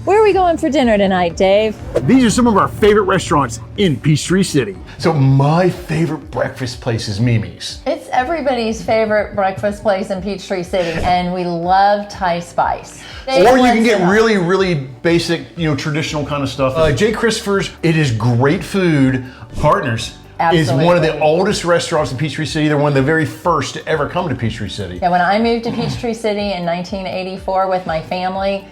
Where are we going for dinner tonight, Dave? These are some of our favorite restaurants in Peachtree City. So my favorite breakfast place is Mimi's. It's everybody's favorite breakfast place in Peachtree City, and we love Thai spice. Or you can get really, really basic, traditional kind of stuff. J. Christopher's, it is great food. Partners. Absolutely. Is one of the oldest restaurants in Peachtree City. They're one of the very first to ever come to Peachtree City. Yeah, when I moved to Peachtree City in 1984 with my family,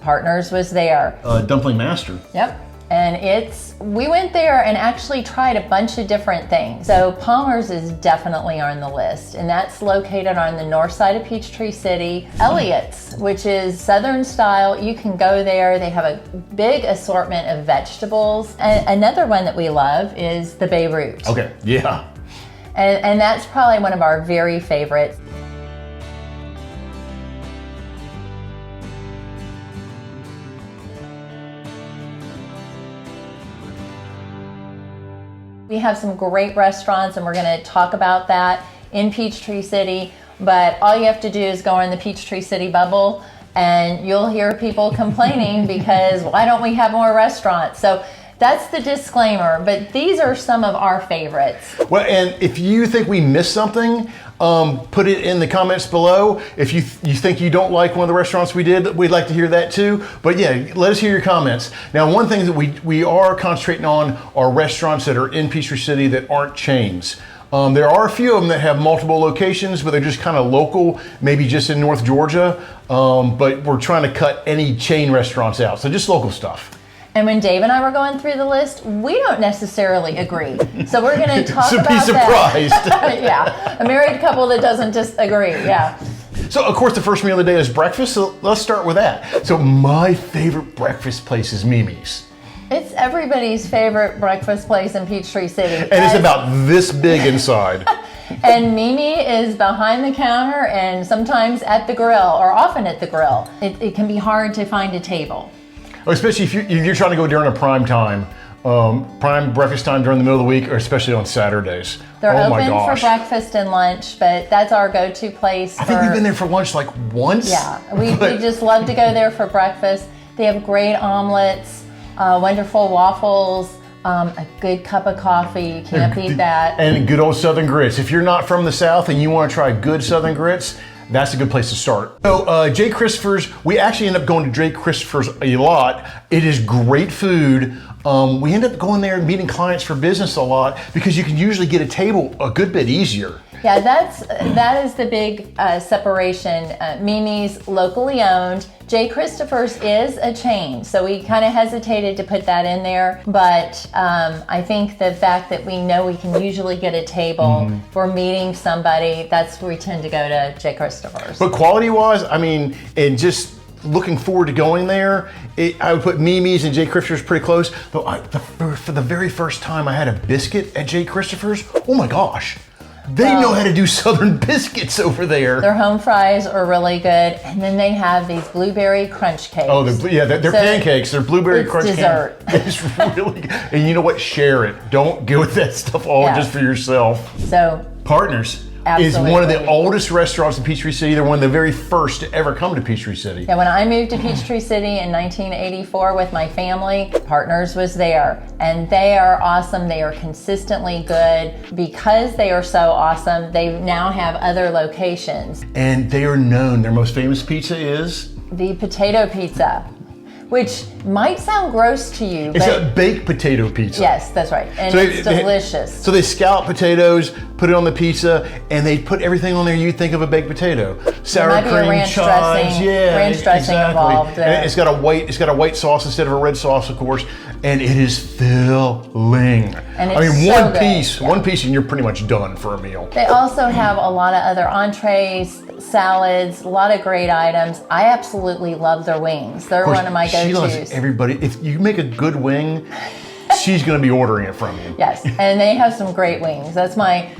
Partners was there. Dumpling Master. Yep. And we went there and actually tried a bunch of different things. So Palmer's is definitely on the list, and that's located on the north side of Peachtree City. Elliott's, which is Southern style, you can go there. They have a big assortment of vegetables. And another one that we love is the Beirut. Okay, yeah. And that's probably one of our very favorites. We have some great restaurants, and we're going to talk about that in Peachtree City, but all you have to do is go in the Peachtree City bubble and you'll hear people complaining because why don't we have more restaurants? So that's the disclaimer, but these are some of our favorites. Well, and if you think we missed something, put it in the comments below. If you think you don't like one of the restaurants we did, we'd like to hear that too. But yeah, let us hear your comments. Now, one thing that we are concentrating on are restaurants that are in Peachtree City that aren't chains. There are a few of them that have multiple locations, but they're just kind of local, maybe just in North Georgia. But we're trying to cut any chain restaurants out, so just local stuff. And when Dave and I were going through the list, we don't necessarily agree. So we're going to talk about that. So be surprised. Yeah, a married couple that doesn't disagree, yeah. So of course the first meal of the day is breakfast, so let's start with that. So my favorite breakfast place is Mimi's. It's everybody's favorite breakfast place in Peachtree City. And it's about this big inside. And Mimi is behind the counter and sometimes at the grill, or often at the grill. It can be hard to find a table. Especially if you're trying to go during a prime time, prime breakfast time during the middle of the week, or especially on Saturdays. They're open for breakfast and lunch, but that's our go-to place. I think we've been there for lunch like once. Yeah, we just love to go there for breakfast. They have great omelets, wonderful waffles, a good cup of coffee. You can't beat that. And good old Southern grits. If you're not from the South and you want to try good Southern grits, that's a good place to start. So J. Christopher's, we actually end up going to J. Christopher's a lot. It is great food. We end up going there and meeting clients for business a lot because you can usually get a table a good bit easier. Yeah, that is the big separation. Mimi's locally owned. J. Christopher's is a chain, so we kind of hesitated to put that in there. But I think the fact that we know we can usually get a table for meeting somebody, that's where we tend to go to J. Christopher's. But quality-wise, I mean, and just looking forward to going there, I would put Mimi's and J. Christopher's pretty close. But for the very first time I had a biscuit at J. Christopher's, oh my gosh. They know how to do Southern biscuits over there. Their home fries are really good, and then they have these blueberry crunch cakes. Oh, they're pancakes. They're blueberry crunch dessert. It's really good. And you know what? Share it. Don't go with that stuff all just for yourself. So Partners is one of the oldest restaurants in Peachtree City. They're one of the very first to ever come to Peachtree City. Yeah, when I moved to Peachtree City in 1984 with my family, Partners was there. And they are awesome. They are consistently good. Because they are so awesome, they now have other locations. And they are known. Their most famous pizza is? The potato pizza, which might sound gross to you. It's a baked potato pizza. Yes, that's right. And so it's delicious. So they scallop potatoes, put it on the pizza, and they put everything on there you think of a baked potato. Sour cream, chives, ranch dressing involved. And it's got a white sauce instead of a red sauce, of course, and it is filling. And it's one piece, and you're pretty much done for a meal. They also have a lot of other entrees, salads, a lot of great items. I absolutely love their wings. They're one of my go-tos. She loves everybody. If you make a good wing, she's going to be ordering it from you. Yes, and they have some great wings. That's my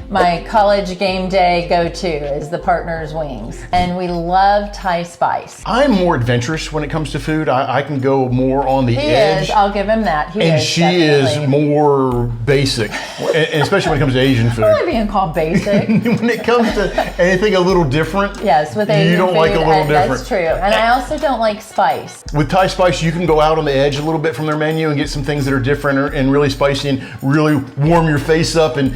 college game day go-to is the Partners wings. And we love Thai spice. I'm more adventurous when it comes to food. I can go more on the He edge. is, I'll give him that. He And is, she definitely. is more basic, and especially when it comes to Asian food. I'm not being called basic. When it comes to anything a little different, Yes, with Asian you don't food, like a little different. That's true. And I also don't like spice. With Thai spice, you can go out on the edge a little bit from their menu and get some things that are different and really spicy and really warm your face up and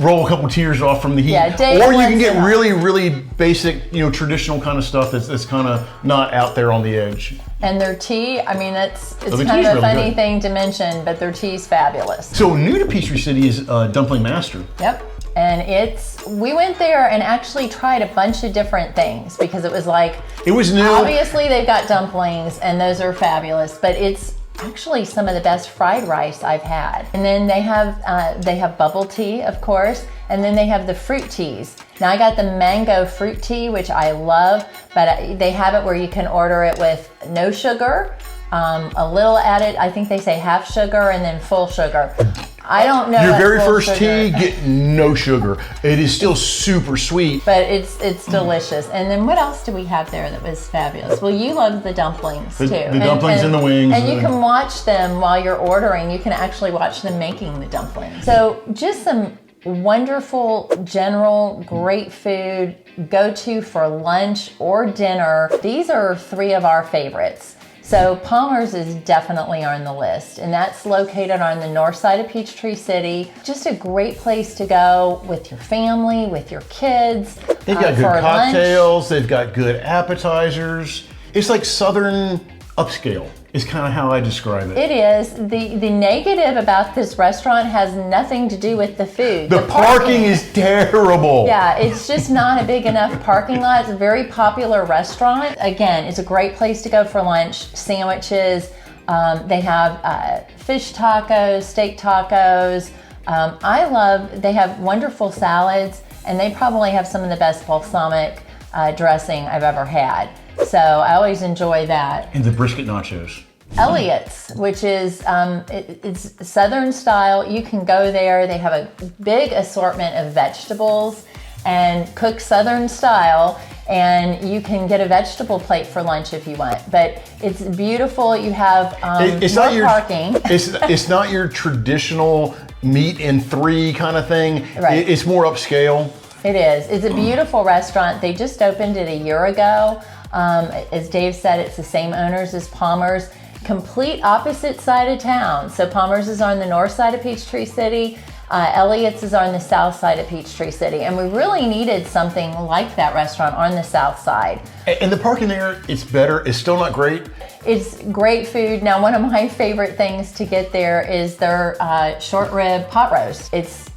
roll a couple tears off from the heat. Yeah, Dave or you wants can get to know. really basic, traditional kind of stuff that's kind of not out there on the edge. And their tea, I mean, it's the kind tea's of a really funny good. thing to mention, but their tea's fabulous. So new to Peachtree City is Dumpling Master. Yep. And we went there and actually tried a bunch of different things because it was like, It was new. obviously they've got dumplings and those are fabulous, but it's actually some of the best fried rice I've had. And then they have bubble tea, of course, and then they have the fruit teas. Now I got the mango fruit tea, which I love, but they have it where you can order it with no sugar, a little added, I think they say half sugar and then full sugar. I don't know. Your what very full first sugar- tea, get no sugar. It is still super sweet. But it's delicious. And then what else do we have there that was fabulous? Well, you love the dumplings too. The dumplings and the wings. And you can watch them while you're ordering. You can actually watch them making the dumplings. So just some wonderful, general, great food, go-to for lunch or dinner. These are three of our favorites. So Palmer's is definitely on the list, and that's located on the north side of Peachtree City. Just a great place to go with your family, with your kids. They've got good for lunch. cocktails. They've got good appetizers. It's like Southern upscale is kind of how I describe it. It is. The negative about this restaurant has nothing to do with the food. The parking is terrible. Yeah, it's just not a big enough parking lot. It's a very popular restaurant. Again, it's a great place to go for lunch, sandwiches. They have fish tacos, steak tacos. They have wonderful salads, and they probably have some of the best balsamic dressing I've ever had. So I always enjoy that. And the brisket nachos. Elliott's, which is it's Southern style. You can go there. They have a big assortment of vegetables and cook Southern style, and you can get a vegetable plate for lunch if you want. But it's beautiful. You have It's more not your parking. It's not your traditional meat in three kind of thing. Right. It's more upscale. It is. It's a beautiful restaurant. They just opened it a year ago. As Dave said, it's the same owners as Palmer's. Complete opposite side of town. So Palmer's is on the north side of Peachtree City. Elliott's is on the south side of Peachtree City. And we really needed something like that restaurant on the south side. And the parking there, it's better. It's still not great. It's great food. Now, one of my favorite things to get there is their short rib pot roast. It's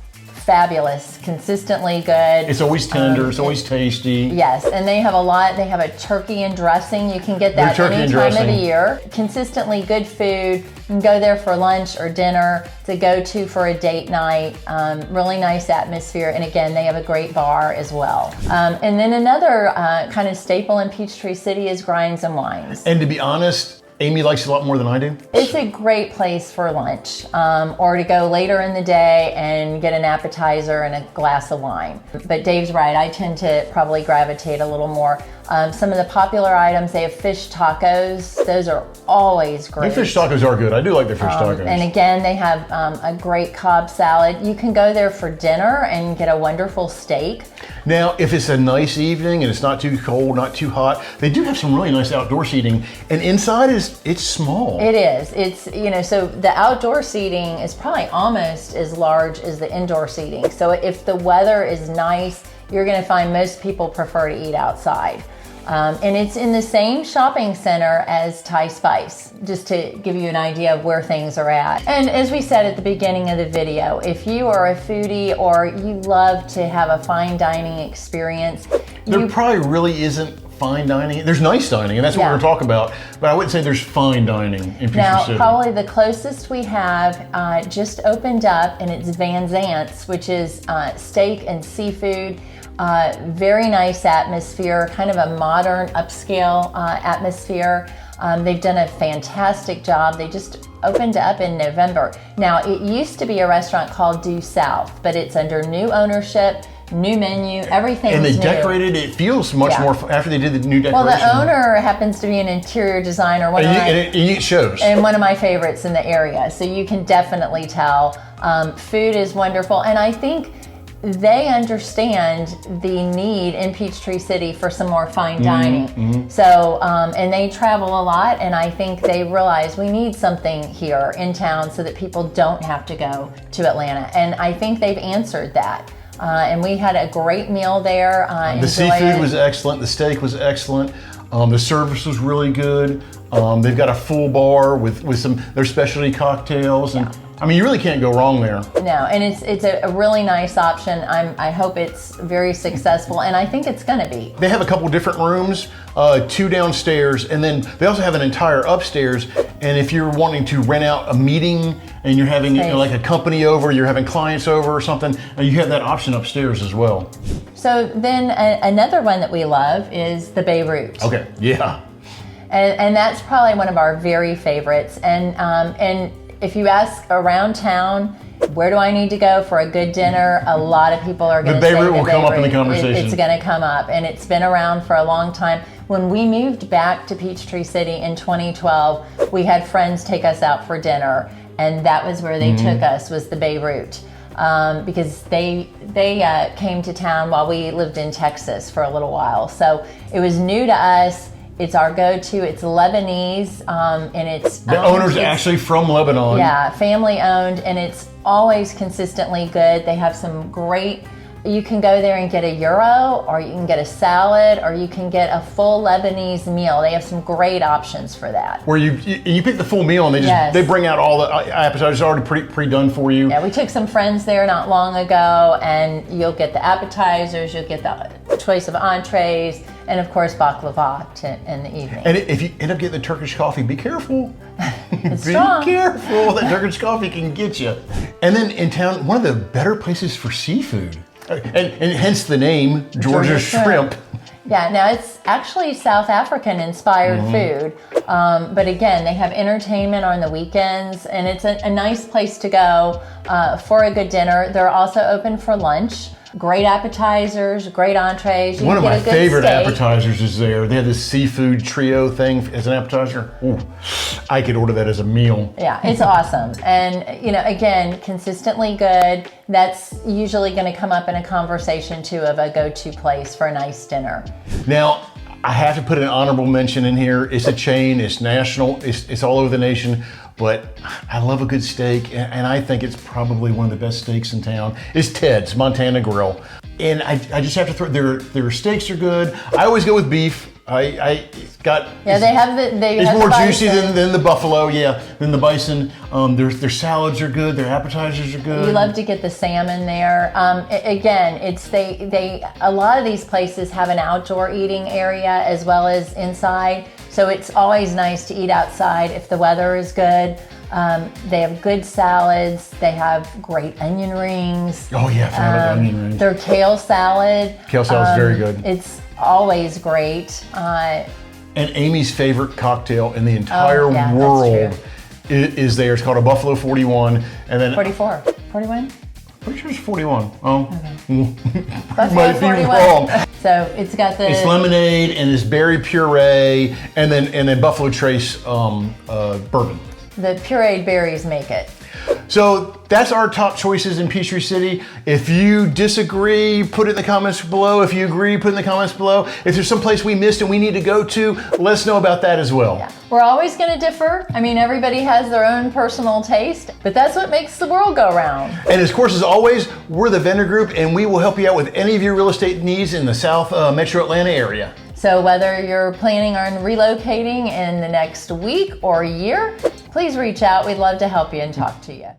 fabulous, consistently good. It's always tender. It's always tasty. Yes, and they have a lot. They have a turkey and dressing. You can get Their that turkey any and time of the dressing. year. Consistently good food. You can go there for lunch or dinner. It's a go-to for a date night. Really nice atmosphere. And again, they have a great bar as well. And then another kind of staple in Peachtree City is Grinds and Wines. And to be honest, Amy likes it a lot more than I do. It's a great place for lunch, or to go later in the day and get an appetizer and a glass of wine. But Dave's right, I tend to probably gravitate a little more. Some of the popular items, they have fish tacos. Those are always great. Their fish tacos are good. I do like their fish tacos. And again, they have a great Cobb salad. You can go there for dinner and get a wonderful steak. Now, if it's a nice evening and it's not too cold, not too hot, they do have some really nice outdoor seating. And inside it's small. It is. It's, so the outdoor seating is probably almost as large as the indoor seating. So if the weather is nice, you're going to find most people prefer to eat outside. And it's in the same shopping center as Thai Spice, just to give you an idea of where things are at. And as we said at the beginning of the video, if you are a foodie or you love to have a fine dining experience, There probably really isn't fine dining. There's nice dining, and that's what Yeah. we're going to talk about. But I wouldn't say there's fine dining in Peachtree now, City. probably the closest we have just opened up, and it's Van Zant's, which is steak and seafood. Very nice atmosphere, kind of a modern upscale atmosphere. They've done a fantastic job. They just opened up in November. Now, it used to be a restaurant called Due South, but it's under new ownership, new menu, everything's And they new. decorated it. Feels much more after they did the new decoration. Well, the owner happens to be an interior designer. And it shows. And one of my favorites in the area. So you can definitely tell. Food is wonderful. And I think they understand the need in Peachtree City for some more fine dining. So, and they travel a lot, and I think they realize we need something here in town so that people don't have to go to Atlanta. And I think they've answered that. And we had a great meal there. The seafood was excellent. The steak was excellent. The service was really good. They've got a full bar with their specialty cocktails, and I mean, you really can't go wrong there. No, and it's a really nice option. I hope it's very successful, and I think it's going to be. They have a couple different rooms, 2 downstairs, and then they also have an entire upstairs. And if you're wanting to rent out a meeting and you're having like a company over, you're having clients over or something, you have that option upstairs as well. So then another one that we love is the Beirut. Okay, yeah. And that's probably one of our very favorites. And if you ask around town, where do I need to go for a good dinner? A lot of people are going to say the Beirut will come up in the conversation. It's going to come up, and it's been around for a long time. When we moved back to Peachtree City in 2012, we had friends take us out for dinner, and that was where they took us, was the Beirut. Because they came to town while we lived in Texas for a little while. So it was new to us. It's our go-to. It's Lebanese, and it's the owner's actually from Lebanon. Yeah, family owned, and it's always consistently good. They have some great. You can go there and get a gyro, or you can get a salad, or you can get a full Lebanese meal. They have some great options for that. Where you pick the full meal, and they bring out all the appetizers already pre-done for you. Yeah, we took some friends there not long ago, and you'll get the appetizers, you'll get the choice of entrees, and of course baklava in the evening. And if you end up getting the Turkish coffee, be careful. It's be strong. careful. That Turkish coffee can get you. And then in town, one of the better places for seafood, and hence the name Georgia Shrimp. Yeah, now it's actually South African inspired food, but again, they have entertainment on the weekends, and it's a nice place to go for a good dinner. They're also open for lunch. Great appetizers, great entrees. One of my favorite appetizers is there. They have this seafood trio thing as an appetizer. Ooh, I could order that as a meal. Yeah, it's awesome. And, again, consistently good. That's usually going to come up in a conversation, too, of a go-to place for a nice dinner. Now, I have to put an honorable mention in here. It's a chain, it's national, it's all over the nation. But I love a good steak, and I think it's probably one of the best steaks in town. It's Ted's Montana Grill. And I just have to throw, their steaks are good. I always go with beef. It's more juicy than the buffalo, than the bison. Their salads are good, their appetizers are good. You love to get the salmon there. Again, a lot of these places have an outdoor eating area as well as inside. So it's always nice to eat outside if the weather is good. They have good salads. They have great onion rings. Oh yeah, I forgot about the onion rings. Their kale salad. Kale salad is very good. It's always great. And Amy's favorite cocktail in the entire world is there. It's called a Buffalo 41. And then 44. 41? Pretty sure it's 41. Oh, okay. Might be wrong. So it's got it's lemonade and this berry puree, and then Buffalo Trace bourbon. The pureed berries make it. So that's our top choices in Peachtree City. If you disagree, put it in the comments below. If you agree, put it in the comments below. If there's some place we missed and we need to go to, let us know about that as well. Yeah. We're always going to differ. I mean, everybody has their own personal taste, but that's what makes the world go round. And of course, as always, we're the Vendor Group, and we will help you out with any of your real estate needs in the South Metro Atlanta area. So whether you're planning on relocating in the next week or year, please reach out. We'd love to help you and talk to you.